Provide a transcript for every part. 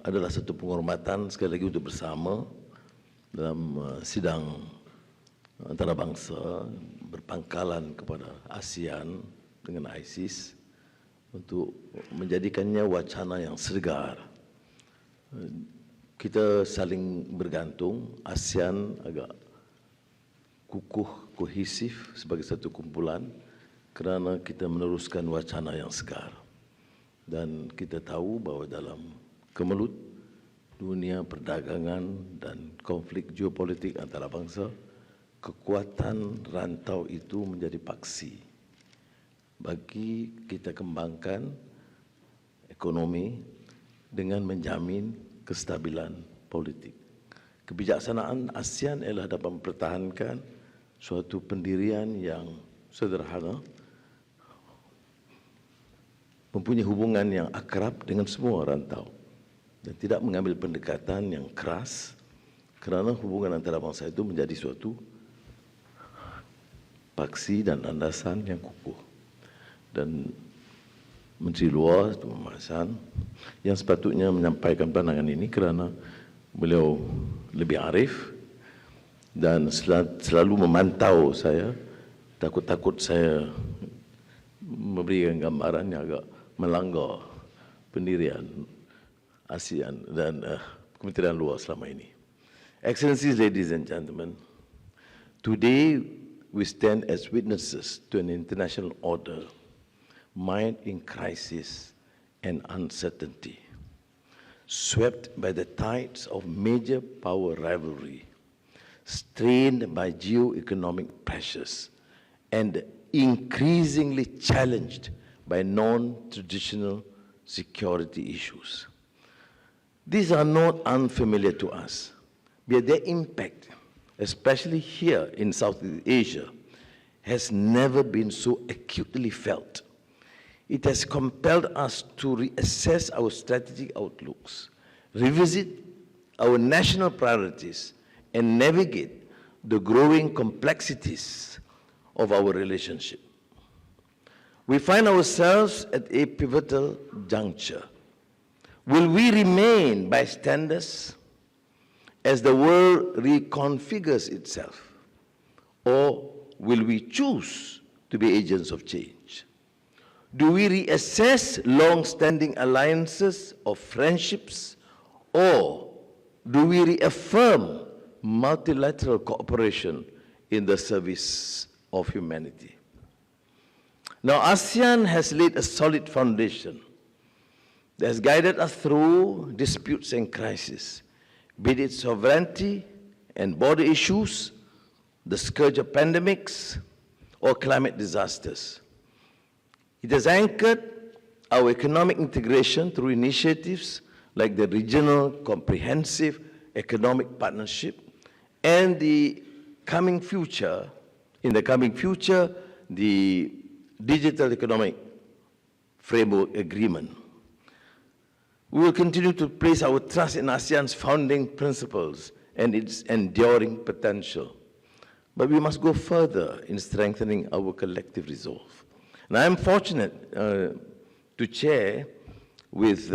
adalah satu penghormatan sekali lagi untuk bersama dalam sidang Antarabangsa berpangkalan kepada ASEAN dengan ISIS untuk menjadikannya wacana yang segar. Kita saling bergantung, ASEAN agak kukuh, kohesif sebagai satu kumpulan kerana kita meneruskan wacana yang segar. Dan kita tahu bahawa dalam kemelut dunia perdagangan dan konflik geopolitik antarabangsa, kekuatan rantau itu menjadi paksi bagi kita kembangkan ekonomi dengan menjamin kestabilan politik. Kebijaksanaan ASEAN ialah dapat mempertahankan suatu pendirian yang sederhana, mempunyai hubungan yang akrab dengan semua rantau dan tidak mengambil pendekatan yang keras kerana hubungan antarabangsa itu menjadi suatu paksi dan landasan yang kukuh. Dan Menteri Luar Pembahasan yang sepatutnya menyampaikan pandangan ini kerana beliau lebih arif dan selalu memantau saya, takut-takut saya memberikan gambaran yang agak melanggar pendirian ASEAN dan Kementerian Luar selama ini. Excellencies, ladies and gentlemen, today we stand as witnesses to an international order mired in crisis and uncertainty, swept by the tides of major power rivalry, strained by geo-economic pressures, and increasingly challenged by non-traditional security issues. These are not unfamiliar to us, but their impact, especially here in Southeast Asia, has never been so acutely felt. It has compelled us to reassess our strategic outlooks, revisit our national priorities, and navigate the growing complexities of our relationship. We find ourselves at a pivotal juncture. Will we remain bystanders as the world reconfigures itself, or will we choose to be agents of change? Do we reassess long-standing alliances of friendships, or do we reaffirm multilateral cooperation in the service of humanity? Now, ASEAN has laid a solid foundation that has guided us through disputes and crises, be it sovereignty and border issues, the scourge of pandemics, or climate disasters. It has anchored our economic integration through initiatives like the Regional Comprehensive Economic Partnership and the coming future, the Digital Economic Framework Agreement. We will continue to place our trust in ASEAN's founding principles and its enduring potential. But we must go further in strengthening our collective resolve. And I am fortunate to chair with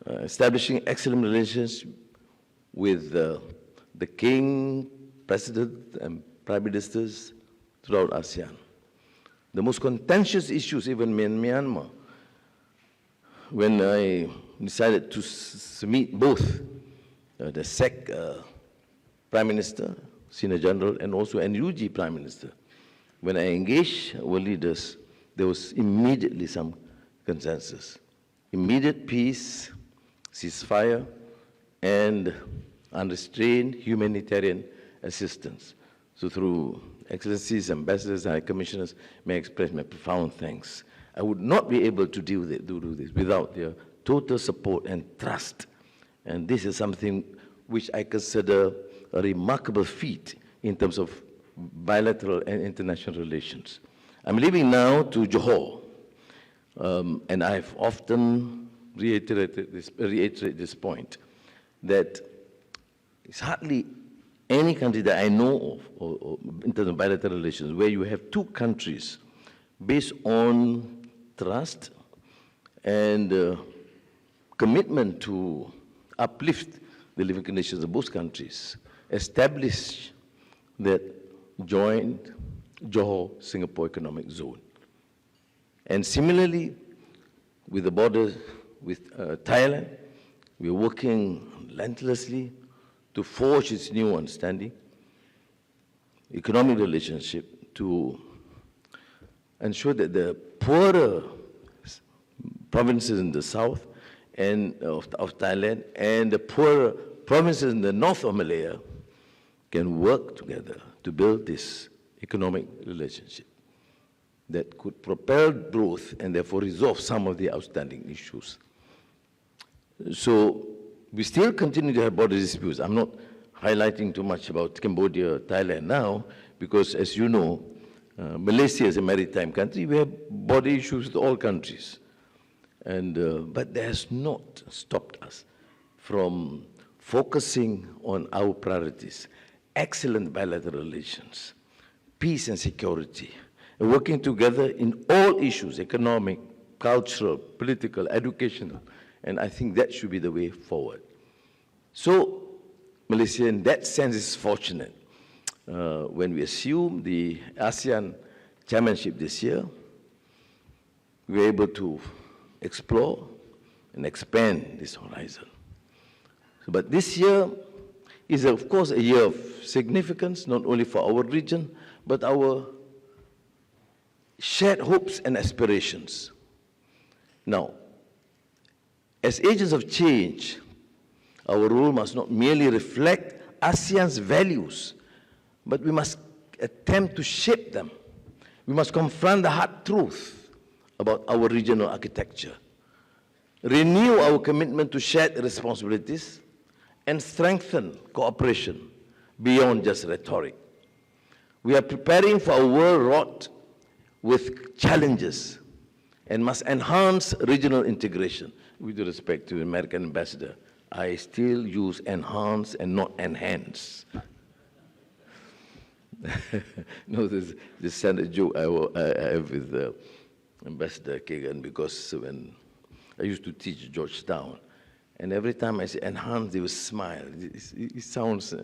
establishing excellent relations with the King, President, and Prime Ministers throughout ASEAN. The most contentious issues, even in Myanmar, when I decided to meet both the SEC Prime Minister, Senior General, and also NUG Prime Minister, when I engaged our leaders, there was immediately some consensus. Immediate peace, ceasefire, and unrestrained humanitarian assistance. So through Excellencies, Ambassadors, and High Commissioners, may I express my profound thanks. I would not be able to do this without their total support and trust. And this is something which I consider a remarkable feat in terms of bilateral and international relations. I'm leaving now to Johor, and I've often reiterated this point, that it's hardly any country that I know of, or in terms of bilateral relations, where you have two countries based on trust and commitment to uplift the living conditions of both countries, establish that joint Johor-Singapore Economic Zone. And similarly, with the border with Thailand, we're working relentlessly to forge its new understanding, economic relationship, to ensure that the poorer provinces in the south and of Thailand and the poorer provinces in the north of Malaya can work together to build this economic relationship that could propel growth and therefore resolve some of the outstanding issues. So we still continue to have border disputes. I'm not highlighting too much about Cambodia, Thailand now, because as you know, Malaysia is a maritime country. We have border issues with all countries. But that has not stopped us from focusing on our priorities, excellent bilateral relations, peace and security, and working together in all issues, economic, cultural, political, educational, and I think that should be the way forward. So Malaysia in that sense is fortunate. When we assume the ASEAN chairmanship this year, we were able to explore and expand this horizon. But this year is, of course, a year of significance, not only for our region, but our shared hopes and aspirations. Now, as agents of change, our role must not merely reflect ASEAN's values, but we must attempt to shape them. We must confront the hard truth about our regional architecture, renew our commitment to shared responsibilities, and strengthen cooperation beyond just rhetoric. We are preparing for a world wrought with challenges and must enhance regional integration. With respect to the American ambassador, I still use enhance and not enhance. No, this standard joke I have with Ambassador Kagan, because when I used to teach Georgetown, and every time I say enhance, they would smile. It sounds,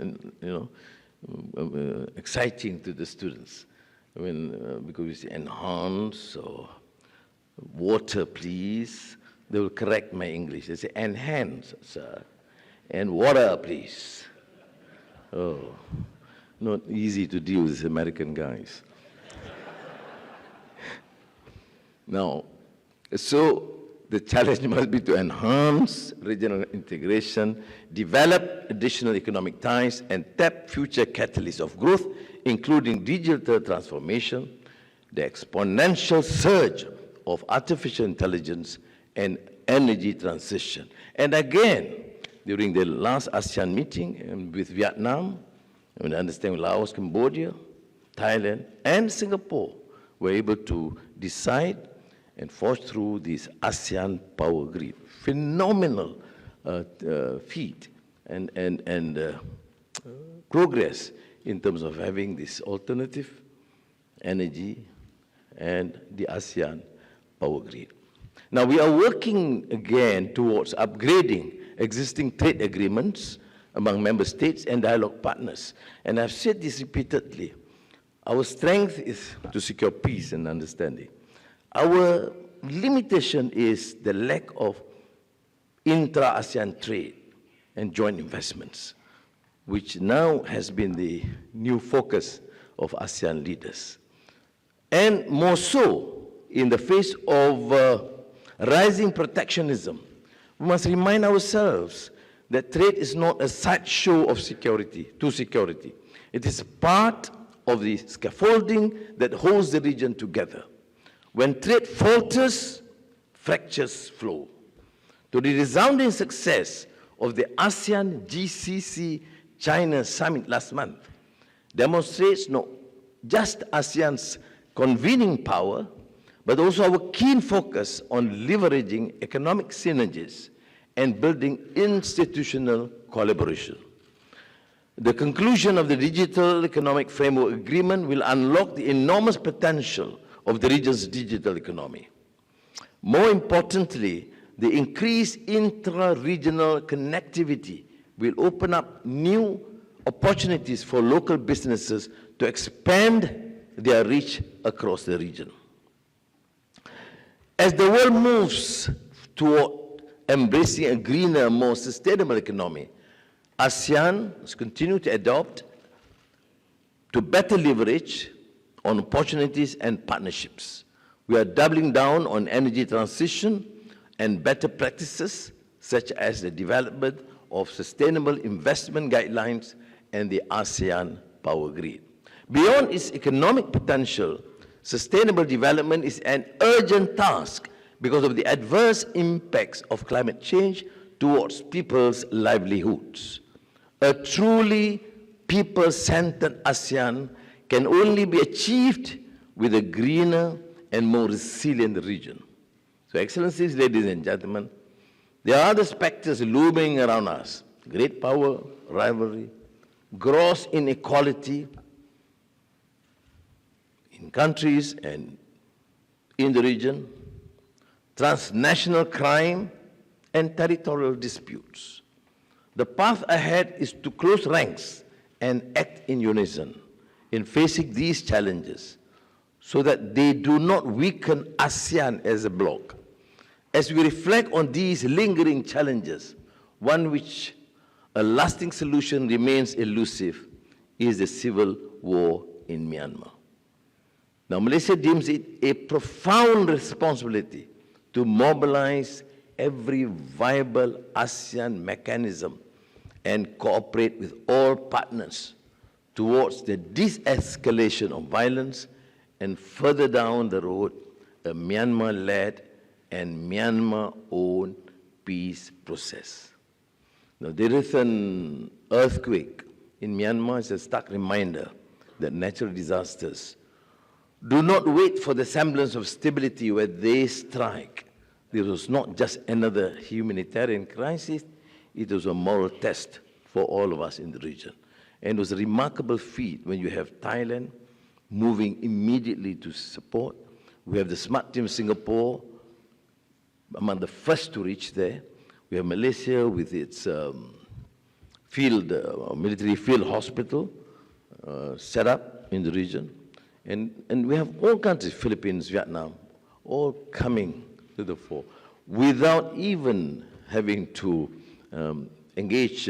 exciting to the students. Because we say enhance or water, please. They will correct my English. They say enhance, sir, and water, please. Oh, not easy to deal with these American guys. Now, so the challenge must be to enhance regional integration, develop additional economic ties, and tap future catalysts of growth, including digital transformation, the exponential surge of artificial intelligence, and energy transition. And again, during the last ASEAN meeting with Vietnam, and I understand Laos, Cambodia, Thailand, and Singapore were able to decide and forge through this ASEAN power grid. Phenomenal feat and progress in terms of having this alternative energy and the ASEAN power grid. Now, we are working again towards upgrading existing trade agreements among member states and dialogue partners. And I've said this repeatedly. Our strength is to secure peace and understanding. Our limitation is the lack of intra-ASEAN trade and joint investments, which now has been the new focus of ASEAN leaders. And more so, in the face of rising protectionism, we must remind ourselves that trade is not a sideshow of security. It is part of the scaffolding that holds the region together. When trade falters, fractures flow. To the resounding success of the ASEAN GCC China summit last month demonstrates not just ASEAN's convening power, but also our keen focus on leveraging economic synergies and building institutional collaboration. The conclusion of the Digital Economic Framework Agreement will unlock the enormous potential of the region's digital economy. More importantly, the increased intra-regional connectivity will open up new opportunities for local businesses to expand their reach across the region. As the world moves toward embracing a greener, more sustainable economy, ASEAN must continue to adopt to better leverage on opportunities and partnerships. We are doubling down on energy transition and better practices, such as the development of sustainable investment guidelines and the ASEAN Power Grid. Beyond its economic potential, sustainable development is an urgent task because of the adverse impacts of climate change towards people's livelihoods. A truly people-centered ASEAN can only be achieved with a greener and more resilient region. So, Excellencies, ladies and gentlemen, there are other specters looming around us: great power, rivalry, gross inequality in countries and in the region, transnational crime, and territorial disputes. The path ahead is to close ranks and act in unison in facing these challenges so that they do not weaken ASEAN as a bloc. As we reflect on these lingering challenges, one which a lasting solution remains elusive is the civil war in Myanmar. Now, Malaysia deems it a profound responsibility to mobilize every viable ASEAN mechanism and cooperate with all partners towards the de-escalation of violence and further down the road, a Myanmar-led and Myanmar-owned peace process. Now, the recent earthquake in Myanmar is a stark reminder that natural disasters do not wait for the semblance of stability where they strike. This was not just another humanitarian crisis, it was a moral test for all of us in the region. And it was a remarkable feat when you have Thailand moving immediately to support. We have the Smart Team Singapore, among the first to reach there. We have Malaysia with its military field hospital set up in the region. And we have all countries, Philippines, Vietnam, all coming to the fore without even having to engage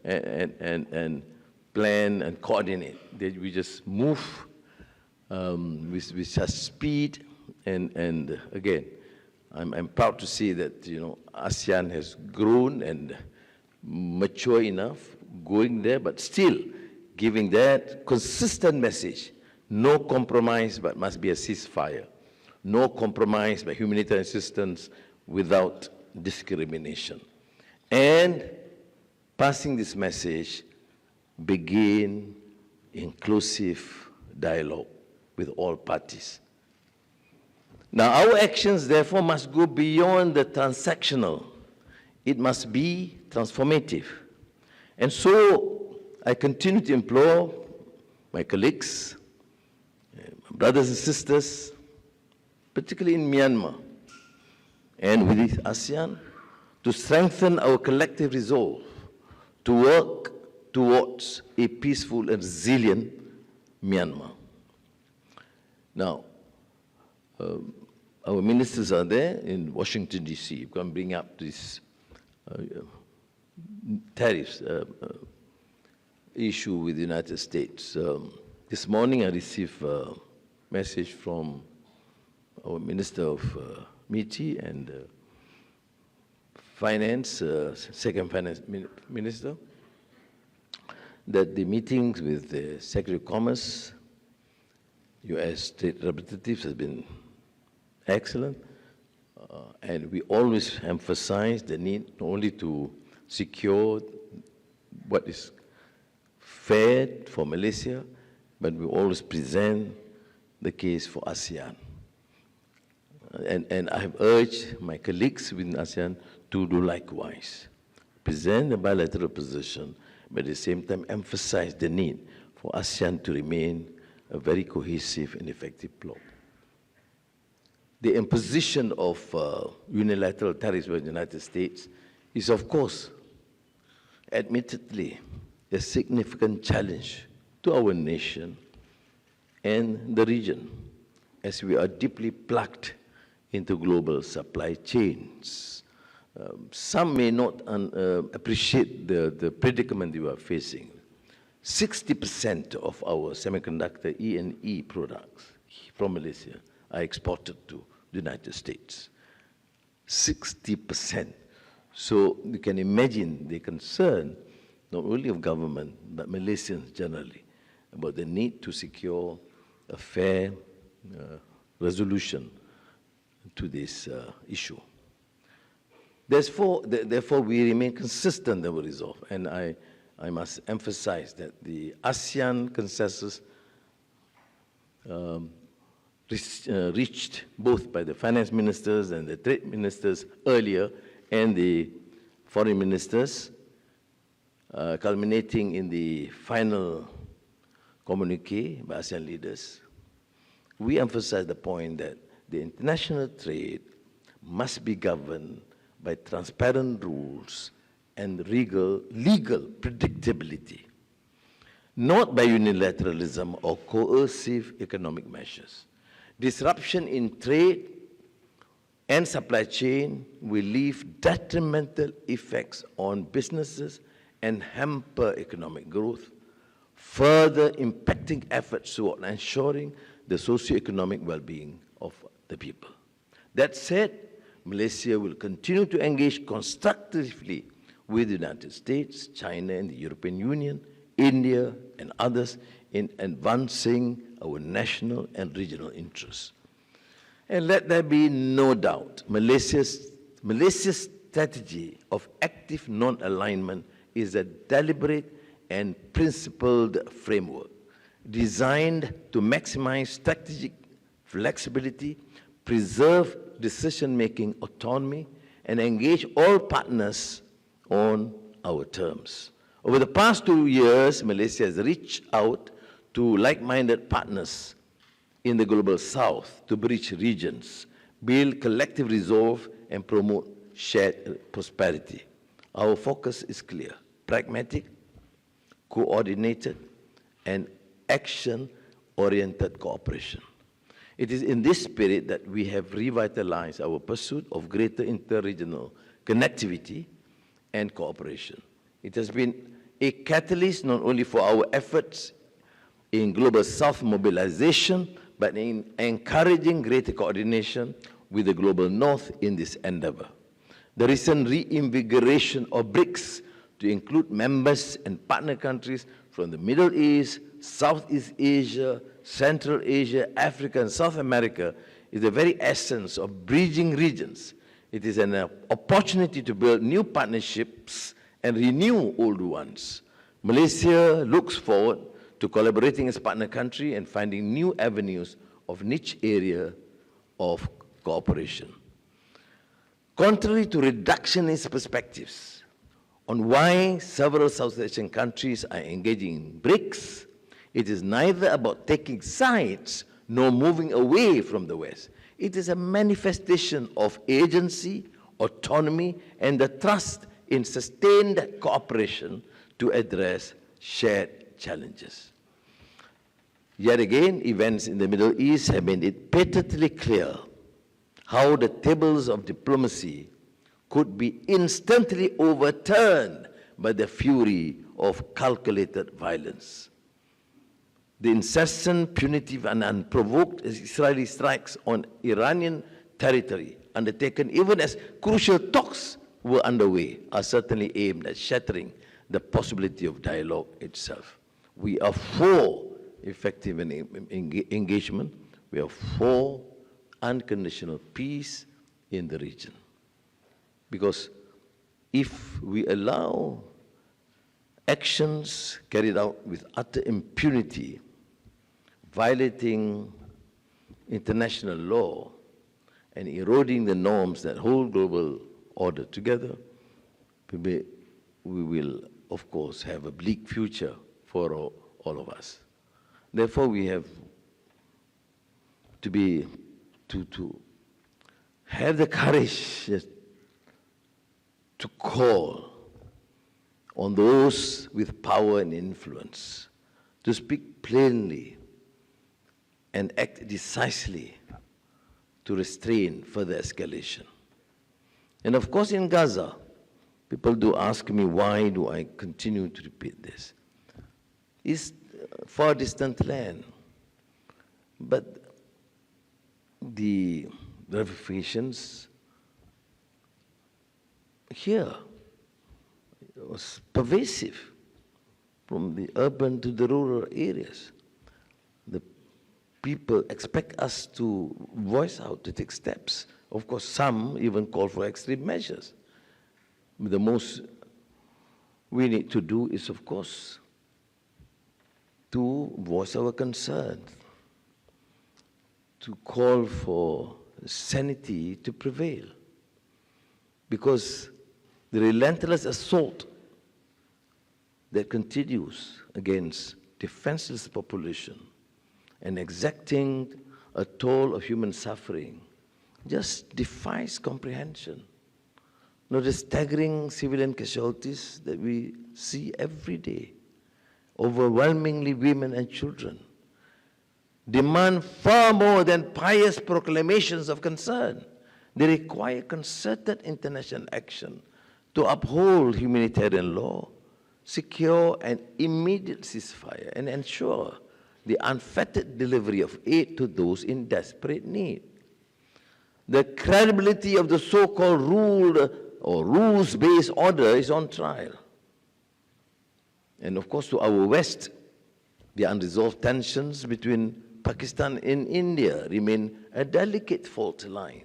and plan and coordinate. We just move with such speed. And again, I'm proud to see that, you know, ASEAN has grown and mature enough going there, but still giving that consistent message. No compromise, but must be a ceasefire. No compromise by humanitarian assistance without discrimination. And passing this message, begin inclusive dialogue with all parties. Now, our actions, therefore, must go beyond the transactional. It must be transformative. And so, I continue to implore my colleagues, brothers and sisters, particularly in Myanmar and with ASEAN, to strengthen our collective resolve to work towards a peaceful and resilient Myanmar. Now, our ministers are there in Washington, D.C. You can bring up this tariffs issue with the United States. This morning I received a message from our Minister of MITI and Finance, Second Finance Minister, that the meetings with the Secretary of Commerce, U.S. State Representatives has been excellent, and we always emphasize the need not only to secure what is fair for Malaysia, but we always present the case for ASEAN. And I have urged my colleagues within ASEAN to do likewise. Present a bilateral position, but at the same time emphasize the need for ASEAN to remain a very cohesive and effective bloc. the imposition of unilateral tariffs by the United States is, of course, admittedly, a significant challenge to our nation and the region, as we are deeply plugged into global supply chains. Some may not appreciate the predicament you are facing. 60% of our semiconductor E&E products from Malaysia are exported to the United States. 60%. So you can imagine the concern, not only of government, but Malaysians generally, about the need to secure a fair resolution to this issue. Therefore, we remain consistent in our resolve, and I must emphasize that the ASEAN consensus reached both by the finance ministers and the trade ministers earlier, and the foreign ministers, culminating in the final communique by ASEAN leaders. We emphasize the point that the international trade must be governed by transparent rules and legal predictability, not by unilateralism or coercive economic measures. Disruption in trade and supply chain will leave detrimental effects on businesses and hamper economic growth, further impacting efforts toward ensuring the socio-economic well-being of the people. That said, Malaysia will continue to engage constructively with the United States, China, and the European Union, India, and others in advancing our national and regional interests. And let there be no doubt, Malaysia's strategy of active non-alignment is a deliberate and principled framework designed to maximize strategic flexibility, preserve decision-making autonomy, and engage all partners on our terms. Over the past 2 years, Malaysia has reached out to like-minded partners in the global south to bridge regions, build collective resolve, and promote shared prosperity. Our focus is clear: pragmatic, coordinated, and action-oriented cooperation. It is in this spirit that we have revitalized our pursuit of greater inter-regional connectivity and cooperation. It has been a catalyst not only for our efforts in global South mobilization, but in encouraging greater coordination with the global North in this endeavor. The recent reinvigoration of BRICS to include members and partner countries from the Middle East, Southeast Asia, Central Asia, Africa, and South America is the very essence of bridging regions. It is an opportunity to build new partnerships and renew old ones. Malaysia looks forward to collaborating as partner country and finding new avenues of niche area of cooperation. Contrary to reductionist perspectives on why several South Asian countries are engaging in BRICS, it is neither about taking sides nor moving away from the West. It is a manifestation of agency, autonomy, and the trust in sustained cooperation to address shared challenges. Yet again, events in the Middle East have made it patently clear how the tables of diplomacy could be instantly overturned by the fury of calculated violence. The incessant, punitive, and unprovoked Israeli strikes on Iranian territory, undertaken even as crucial talks were underway, are certainly aimed at shattering the possibility of dialogue itself. We are for effective engagement. We are for unconditional peace in the region. Because if we allow actions carried out with utter impunity, violating international law and eroding the norms that hold global order together, we will, of course, have a bleak future for all of us. Therefore, we have to have the courage to call on those with power and influence to speak plainly and act decisively to restrain further escalation. And of course, in Gaza, people do ask me, why do I continue to repeat this? It's a far distant land, but the ramifications here was pervasive, from the urban to the rural areas. The people expect us to voice out, to take steps. Of course, some even call for extreme measures. The most we need to do is, of course, to voice our concern, to call for sanity to prevail. Because the relentless assault that continues against defenseless population and exacting a toll of human suffering just defies comprehension. You know, the staggering civilian casualties that we see every day, overwhelmingly women and children, demand far more than pious proclamations of concern. They require concerted international action to uphold humanitarian law, secure an immediate ceasefire, and ensure the unfettered delivery of aid to those in desperate need. The credibility of the so-called ruled or rules-based order is on trial. And of course, to our west, the unresolved tensions between Pakistan and India remain a delicate fault line.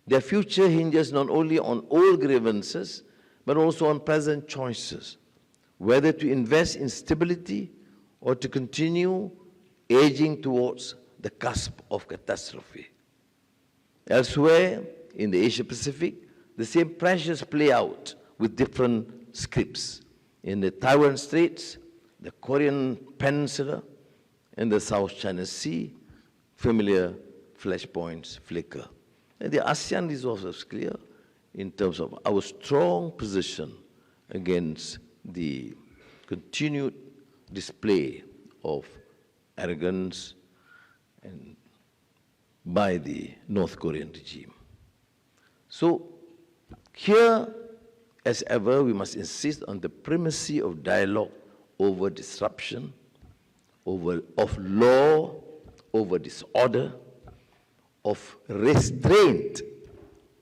Their future hinges not only on old grievances, but also on present choices, whether to invest in stability or to continue edging towards the cusp of catastrophe. Elsewhere, in the Asia-Pacific, the same pressures play out with different scripts. In the Taiwan Straits, the Korean Peninsula, and the South China Sea, familiar flashpoints flicker. And the ASEAN resolve is clear in terms of our strong position against the continued display of arrogance and by the North Korean regime. So here, as ever, we must insist on the primacy of dialogue over disruption, of law over disorder, of restraint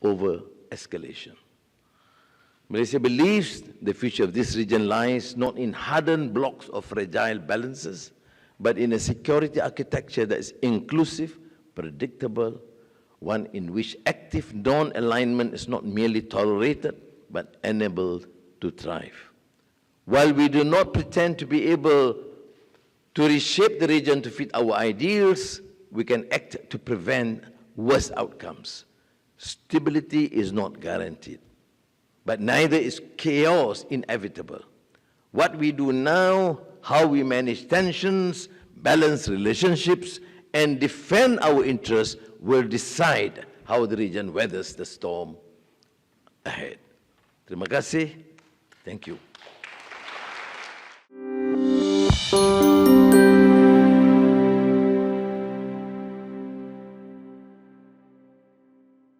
over escalation. Malaysia believes the future of this region lies not in hardened blocks of fragile balances, but in a security architecture that is inclusive, predictable, one in which active non-alignment is not merely tolerated, but enabled to thrive. While we do not pretend to be able to reshape the region to fit our ideals, we can act to prevent worse outcomes. Stability is not guaranteed, but neither is chaos inevitable. What we do now, how we manage tensions, balance relationships, and defend our interests will decide how the region weathers the storm ahead. Terima kasih. Thank you.